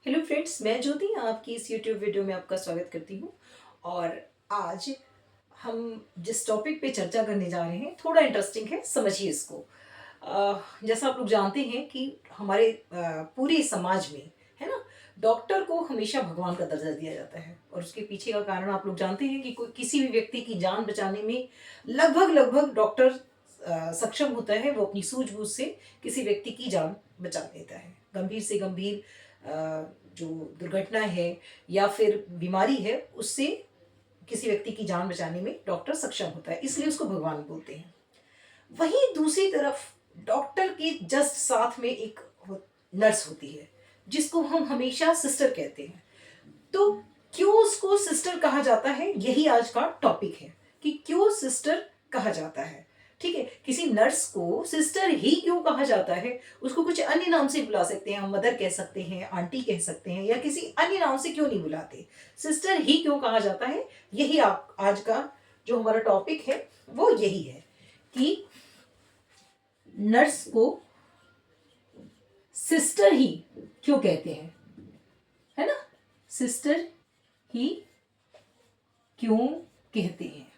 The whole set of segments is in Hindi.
हेलो फ्रेंड्स, मैं ज्योति आपकी इस यूट्यूब वीडियो में आपका स्वागत करती हूँ। और आज हम जिस टॉपिक पे चर्चा करने जा रहे हैं थोड़ा इंटरेस्टिंग है, समझिए इसको। जैसा आप लोग जानते हैं कि हमारे पूरे समाज में, है ना, डॉक्टर को हमेशा भगवान का दर्जा दिया जाता है। और उसके पीछे का कारण आप लोग जानते हैं कि कोई किसी भी व्यक्ति की जान बचाने में लगभग लगभग डॉक्टर सक्षम होता है। वो अपनी सूझबूझ से किसी व्यक्ति की जान बचा देता है। गंभीर से गंभीर जो दुर्घटना है या फिर बीमारी है, उससे किसी व्यक्ति की जान बचाने में डॉक्टर सक्षम होता है, इसलिए उसको भगवान बोलते हैं। वहीं दूसरी तरफ डॉक्टर के जस्ट साथ में एक नर्स होती है, जिसको हम हमेशा सिस्टर कहते हैं। तो क्यों उसको सिस्टर कहा जाता है, यही आज का टॉपिक है कि क्यों सिस्टर कहा जाता है। ठीक है, किसी नर्स को सिस्टर ही क्यों कहा जाता है? उसको कुछ अन्य नाम से बुला सकते हैं, हम मदर कह सकते हैं, आंटी कह सकते हैं, या किसी अन्य नाम से क्यों नहीं बुलाते? सिस्टर ही क्यों कहा जाता है? यही आप आज का जो हमारा टॉपिक है वो यही है कि नर्स को सिस्टर ही क्यों कहते हैं, है ना? सिस्टर ही क्यों कहते हैं?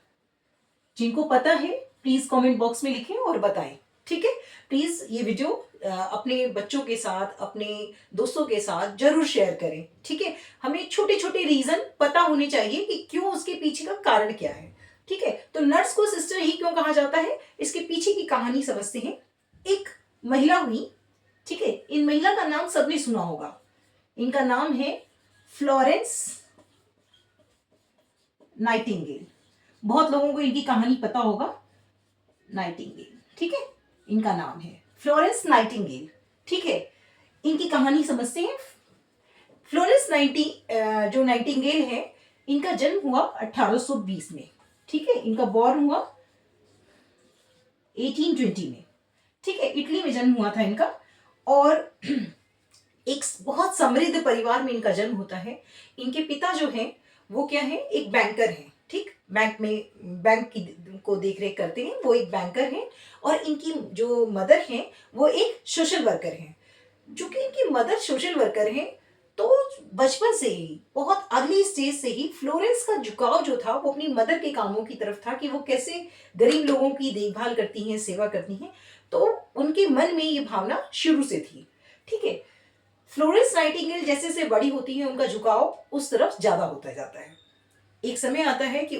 जिनको पता है प्लीज कमेंट बॉक्स में लिखें और बताएं। ठीक है, प्लीज ये वीडियो अपने बच्चों के साथ, अपने दोस्तों के साथ जरूर शेयर करें। ठीक है, हमें छोटे छोटे रीजन पता होने चाहिए कि क्यों, उसके पीछे का कारण क्या है। ठीक है, तो नर्स को सिस्टर ही क्यों कहा जाता है, इसके पीछे की कहानी समझते हैं। एक महिला हुई, ठीक है, इन महिला का नाम सबने सुना होगा। इनका नाम है फ्लोरेंस नाइटिंगेल। बहुत लोगों को इनकी कहानी पता होगा, नाइटिंगेल। ठीक है, इनका नाम है फ्लोरेंस नाइटिंगेल। ठीक है, इनकी कहानी समझते हैं। फ्लोरेंस जो नाइटिंगेल है, इनका जन्म हुआ 1820 में। ठीक है, इनका बॉर्न हुआ 1820 में। ठीक है, इटली में जन्म हुआ था इनका। और एक बहुत समृद्ध परिवार में इनका जन्म होता है। इनके पिता जो हैं वो क्या है, एक बैंकर हैं। ठीक, बैंक की को देख रेख करते हैं, वो एक बैंकर हैं। और इनकी जो मदर हैं वो एक सोशल वर्कर हैं। चूंकि इनकी मदर सोशल वर्कर हैं, तो बचपन से ही, बहुत अर्ली स्टेज से ही फ्लोरेंस का झुकाव जो था वो अपनी मदर के कामों की तरफ था, कि वो कैसे गरीब लोगों की देखभाल करती हैं, सेवा करती हैं। तो उनके मन में ये भावना शुरू से थी। ठीक है, फ्लोरेंस नाइटिंगेल जैसे जैसे बड़ी होती है, उनका झुकाव उस तरफ ज्यादा होता जाता है। एक समय आता है कि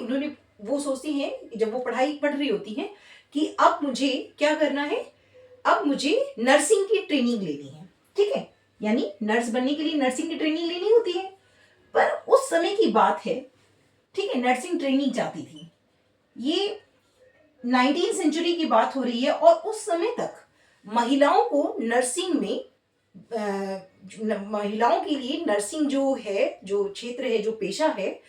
वो सोचती हैं, जब वो पढ़ाई पढ़ रही होती हैं, कि अब मुझे क्या करना है, अब मुझे नर्सिंग की ट्रेनिंग लेनी है। ठीक है, यानी नर्स बनने के लिए नर्सिंग की ट्रेनिंग लेनी होती है। पर उस समय की बात है, ठीक है, नर्सिंग ट्रेनिंग चाहती थी। ये 19वीं सेंचुरी की बात हो रही है, और उस समय तक महिलाओं को नर्सिंग में महिलाओं के लिए नर्सिंग जो है, जो क्षेत्र है, जो पेशा है,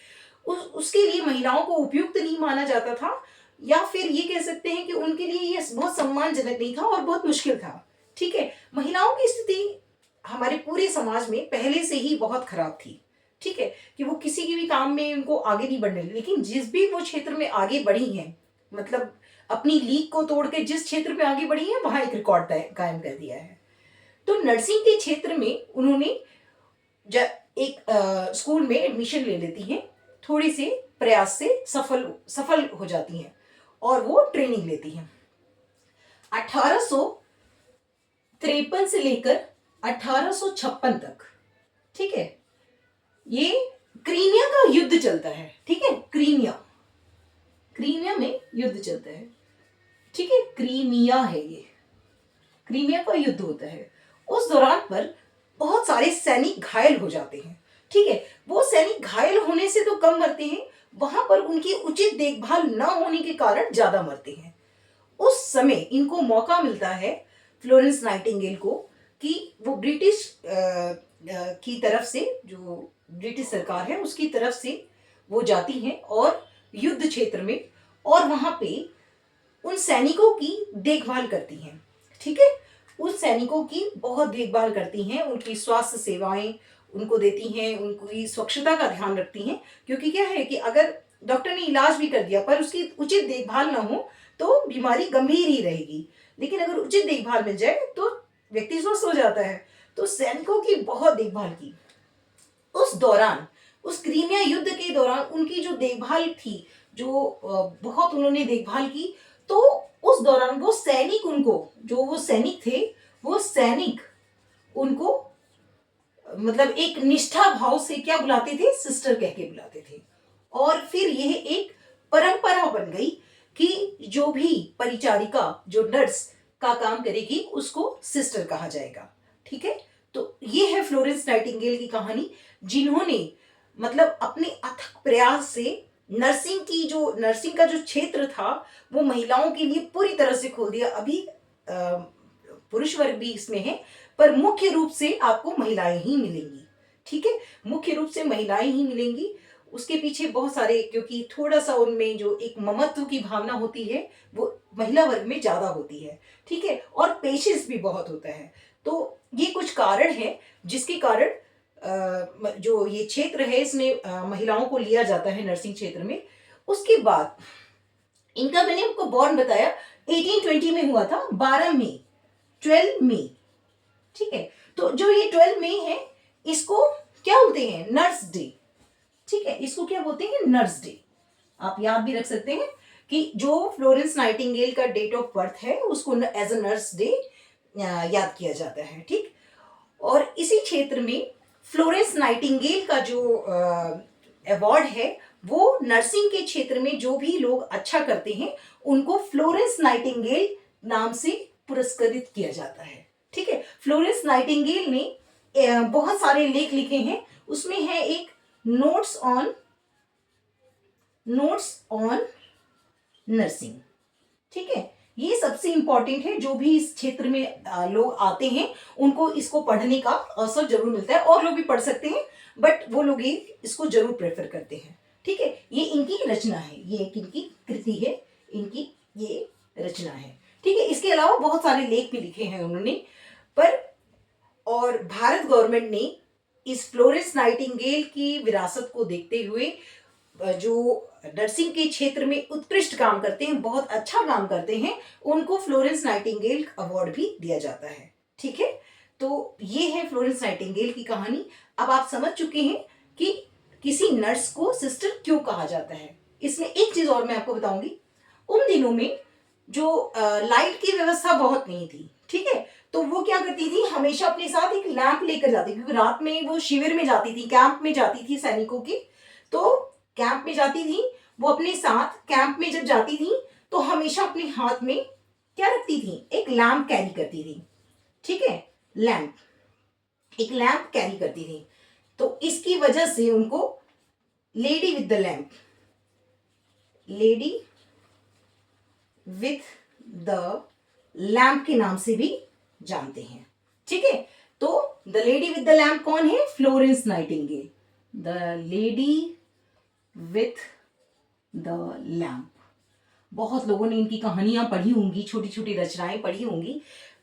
उसके लिए महिलाओं को उपयुक्त नहीं माना जाता था। या फिर ये कह सकते हैं कि उनके लिए ये बहुत सम्मानजनक नहीं था और बहुत मुश्किल था। ठीक है, महिलाओं की स्थिति हमारे पूरे समाज में पहले से ही बहुत खराब थी। ठीक है, कि वो किसी के भी काम में उनको आगे नहीं बढ़ने, लेकिन जिस भी वो क्षेत्र में आगे बढ़ी हैं, मतलब अपनी लीग को तोड़ के जिस क्षेत्र में आगे बढ़ी है, वहां एक रिकॉर्ड कायम कर दिया है। तो नर्सिंग के क्षेत्र में उन्होंने एक स्कूल में एडमिशन ले लेती हैं, थोड़ी से प्रयास से सफल हो जाती हैं और वो ट्रेनिंग लेती हैं। 1853 से लेकर 1856 तक, ठीक है, ये क्रीमिया का युद्ध चलता है। ठीक है, क्रीमिया में युद्ध चलता है। ठीक है, क्रीमिया है, ये क्रीमिया का युद्ध होता है। उस दौरान पर बहुत सारे सैनिक घायल हो जाते हैं। ठीक है, वो सैनिक घायल होने से तो कम मरते हैं, वहां पर उनकी उचित देखभाल न होने के कारण ज्यादा मरते हैं। उस समय इनको मौका मिलता है, फ्लोरेंस नाइटिंगेल को, कि वो ब्रिटिश की तरफ से, जो ब्रिटिश सरकार है उसकी तरफ से वो जाती हैं और युद्ध क्षेत्र में, और वहां पे उन सैनिकों की देखभाल करती हैं। ठीक है, उन सैनिकों की बहुत देखभाल करती हैं, उनकी स्वास्थ्य सेवाएं उनको देती हैं, उनकी स्वच्छता का ध्यान रखती हैं। क्योंकि क्या है कि अगर डॉक्टर ने इलाज भी कर दिया पर उसकी उचित देखभाल ना हो तो बीमारी गंभीर ही रहेगी, लेकिन अगर उचित देखभाल मिल जाए तो व्यक्ति स्वस्थ हो जाता है। तो सैनिकों की बहुत देखभाल की। उस दौरान, उस क्रीमिया युद्ध के दौरान उनकी जो देखभाल थी, जो बहुत उन्होंने देखभाल की, तो उस दौरान वो सैनिक उनको, जो वो सैनिक थे, वो सैनिक उनको मतलब एक निष्ठा भाव से क्या बुलाते थे, सिस्टर कह के बुलाते थे। और फिर यह एक परंपरा बन गई कि जो भी परिचारिका, जो नर्स का काम करेगी, उसको सिस्टर कहा जाएगा। ठीक है, तो ये है फ्लोरेंस नाइटिंगेल की कहानी, जिन्होंने मतलब अपने अथक प्रयास से नर्सिंग का जो क्षेत्र था वो महिलाओं के लिए पूरी तरह से खोल दिया। अभी पुरुष वर्ग भी इसमें है, पर मुख्य रूप से आपको महिलाएं ही मिलेंगी। ठीक है, मुख्य रूप से महिलाएं ही मिलेंगी। उसके पीछे बहुत सारे, क्योंकि थोड़ा सा उनमें जो एक ममत्व की भावना होती है वो महिला वर्ग में ज्यादा होती है। ठीक है, और पेशेंस भी बहुत होता है। तो ये कुछ कारण है जिसके कारण जो ये क्षेत्र है इसमें महिलाओं को लिया जाता है नर्सिंग क्षेत्र में। उसके बाद इनका मैंने आपको बॉर्न बताया 1820 में हुआ था, 12 मई। ठीक है, तो जो ये 12 मई है, इसको क्या बोलते हैं, नर्स डे। ठीक है, इसको क्या बोलते हैं, नर्स डे। आप याद भी रख सकते हैं कि जो फ्लोरेंस नाइटिंगेल का डेट ऑफ बर्थ है उसको एज अ नर्स डे याद किया जाता है। ठीक, और इसी क्षेत्र में फ्लोरेंस नाइटिंगेल का जो अवार्ड है, वो नर्सिंग के क्षेत्र में जो भी लोग अच्छा करते हैं उनको फ्लोरेंस नाइटिंगेल नाम से पुरस्कृत किया जाता है। ठीक है, फ्लोरेंस नाइटिंगेल ने बहुत सारे लेख लिखे हैं, उसमें है एक नोट्स ऑन नर्सिंग। ठीक है, ये सबसे इंपॉर्टेंट है, जो भी इस क्षेत्र में लोग आते हैं उनको इसको पढ़ने का अवसर जरूर मिलता है। और लोग भी पढ़ सकते हैं, बट वो लोग इसको जरूर प्रेफर करते हैं। ठीक है, ये इनकी रचना है, ये एक इनकी कृति है, इनकी ये रचना है। ठीक है, इसके अलावा बहुत सारे लेख भी लिखे हैं उन्होंने। पर और भारत गवर्नमेंट ने इस फ्लोरेंस नाइटिंगेल की विरासत को देखते हुए जो नर्सिंग के क्षेत्र में उत्कृष्ट काम करते हैं, बहुत अच्छा काम करते हैं, उनको फ्लोरेंस नाइटिंगेल अवार्ड भी दिया जाता है। ठीक है, तो ये है फ्लोरेंस नाइटिंगेल की कहानी। अब आप समझ चुके हैं कि किसी नर्स को सिस्टर क्यों कहा जाता है। इसमें एक चीज और मैं आपको बताऊंगी, उन दिनों में जो लाइट की व्यवस्था बहुत नहीं थी। ठीक है, तो वो क्या करती थी, हमेशा अपने साथ एक लैंप लेकर जाती, क्योंकि रात में वो शिविर में जाती थी, कैंप में जाती थी सैनिकों की। तो कैंप में जाती थी, वो अपने साथ कैंप में जब जाती थी तो हमेशा अपने हाथ में क्या रखती थी, एक लैंप कैरी करती थी। ठीक है, लैंप, एक लैंप कैरी करती थी। तो इसकी वजह से उनको lady with the lamp, lady with the lamp के नाम से भी जानते हैं। ठीक है, तो the lady with the lamp कौन है, Florence Nightingale, the lady with the lamp. बहुत लोगों ने इनकी कहानियां पढ़ी होंगी, छोटी छोटी रचनाएं पढ़ी होंगी।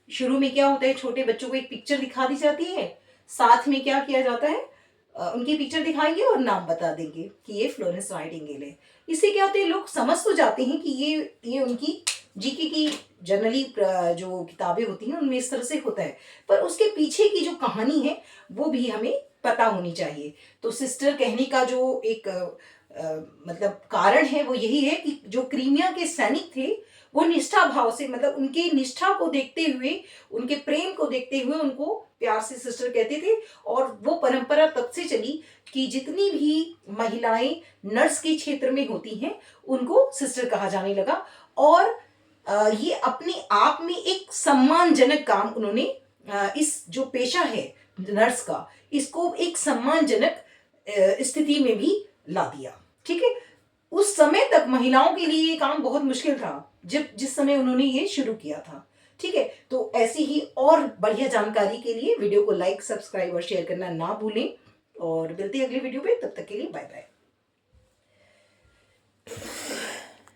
शुरू में क्या होता है, छोटे बच्चों को एक पिक्चर दिखा दी जाती है, साथ में क्या किया जाता है, उनकी पिक्चर दिखाएंगे और नाम बता देंगे कि ये फ्लोरेंस नाइटिंगेल है। इससे क्या होता है, लोग समझ तो जाते हैं कि ये उनकी जीके की जनरली जो किताबें होती हैं उनमें इस तरह से होता है, पर उसके पीछे की जो कहानी है वो भी हमें पता होनी चाहिए। तो सिस्टर कहने का जो एक मतलब कारण है वो यही है कि जो क्रीमिया के सैनिक थे वो निष्ठा भाव से, मतलब उनके निष्ठा को देखते हुए, उनके प्रेम को देखते हुए उनको प्यार से सिस्टर कहते थे। और वो परंपरा तब से चली कि जितनी भी महिलाएं नर्स के क्षेत्र में होती हैं उनको सिस्टर कहा जाने लगा। और ये अपने आप में एक सम्मानजनक काम उन्होंने इस जो पेशा है नर्स का, इसको एक सम्मानजनक स्थिति में भी ला दिया। ठीक है, उस समय तक महिलाओं के लिए ये काम बहुत मुश्किल था जिस समय उन्होंने ये शुरू किया था। ठीक है, तो ऐसी ही और बढ़िया जानकारी के लिए वीडियो को लाइक, सब्सक्राइब और शेयर करना ना भूलें। और मिलते हैं अगले वीडियो पे, तब तक के लिए बाय बाय।